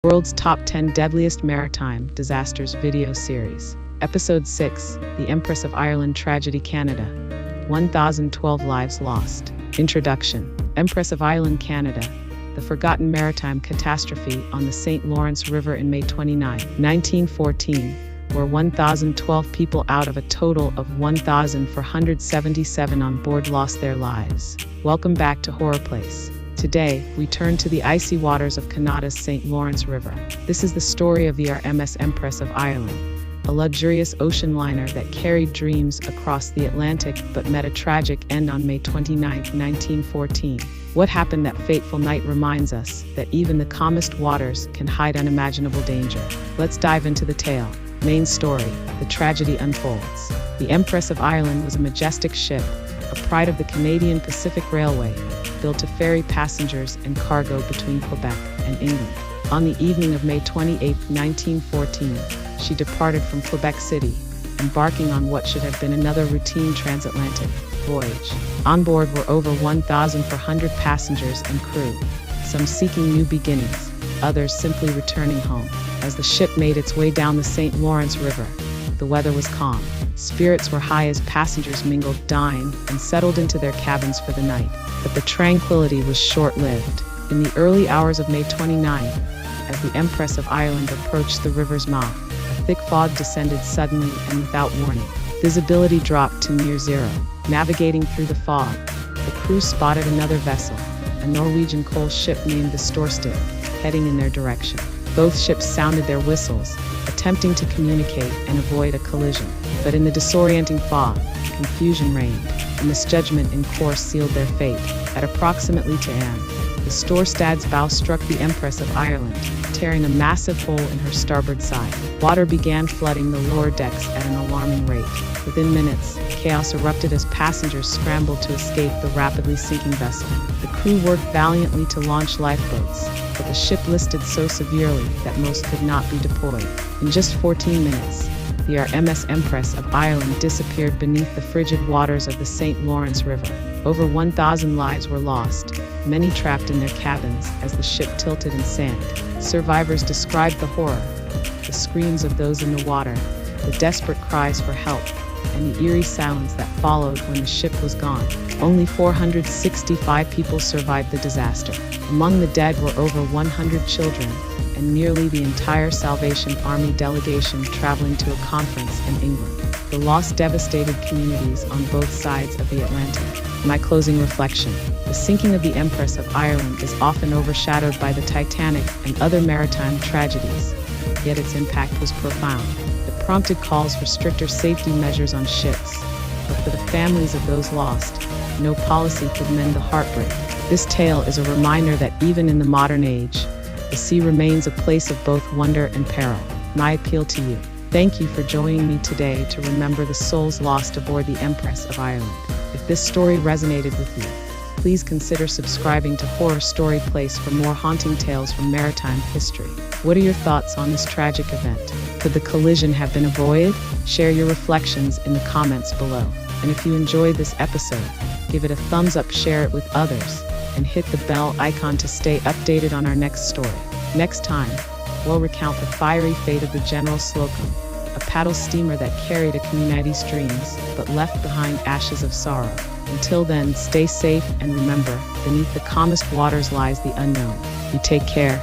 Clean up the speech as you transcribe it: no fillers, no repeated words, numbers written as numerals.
World's Top 10 Deadliest Maritime Disasters video series. Episode 6, The Empress of Ireland Tragedy Canada. 1,012 lives lost. Introduction. Empress of Ireland, Canada. The forgotten maritime catastrophe on the St. Lawrence River in May 29, 1914, where 1,012 people out of a total of 1,477 on board lost their lives. Welcome back to Horror Place. Today, we turn to the icy waters of Canada's St. Lawrence River. This is the story of the RMS Empress of Ireland, a luxurious ocean liner that carried dreams across the Atlantic but met a tragic end on May 29, 1914. What happened that fateful night reminds us that even the calmest waters can hide unimaginable danger. Let's dive into the tale. Main story: the tragedy unfolds. The Empress of Ireland was a majestic ship, a pride of the Canadian Pacific Railway, built to ferry passengers and cargo between Quebec and England. On the evening of May 28, 1914, she departed from Quebec City, embarking on what should have been another routine transatlantic voyage. On board were over 1,400 passengers and crew, some seeking new beginnings, others simply returning home. As the ship made its way down the St. Lawrence River, the weather was calm. Spirits were high as passengers mingled, dined, and settled into their cabins for the night. But the tranquility was short-lived. In the early hours of May 29, as the Empress of Ireland approached the river's mouth, a thick fog descended suddenly and without warning. Visibility dropped to near zero. Navigating through the fog, the crew spotted another vessel, a Norwegian coal ship named the Storstill, heading in their direction. Both ships sounded their whistles, attempting to communicate and avoid a collision. But in the disorienting fog, confusion reigned. A misjudgment in course sealed their fate. At approximately 10 a.m., the Storstad's bow struck the Empress of Ireland, tearing a massive hole in her starboard side. Water began flooding the lower decks at an alarming rate. Within minutes, chaos erupted as passengers scrambled to escape the rapidly sinking vessel. The crew worked valiantly to launch lifeboats, but the ship listed so severely that most could not be deployed. In just 14 minutes, the RMS Empress of Ireland disappeared beneath the frigid waters of the St. Lawrence River. Over 1,000 lives were lost, many trapped in their cabins as the ship tilted and sank. Survivors described the horror, the screams of those in the water, the desperate cries for help, and the eerie silence that followed when the ship was gone. Only 465 people survived the disaster. Among the dead were over 100 children, and nearly the entire Salvation Army delegation traveling to a conference in England. The loss devastated communities on both sides of the Atlantic. My closing reflection: the sinking of the Empress of Ireland is often overshadowed by the Titanic and other maritime tragedies, yet its impact was profound. It prompted calls for stricter safety measures on ships, but for the families of those lost, no policy could mend the heartbreak. This tale is a reminder that even in the modern age, the sea remains a place of both wonder and peril. My appeal to you: thank you for joining me today to remember the souls lost aboard the Empress of Ireland. If this story resonated with you, please consider subscribing to Horror Story Place for more haunting tales from maritime history. What are your thoughts on this tragic event? Could the collision have been avoided? Share your reflections in the comments below. And if you enjoyed this episode, give it a thumbs up, share it with others, and hit the bell icon to stay updated on our next story. Next time, we'll recount the fiery fate of the General Slocum, a paddle steamer that carried a community's dreams but left behind ashes of sorrow. Until then, stay safe and remember, beneath the calmest waters lies the unknown. You take care.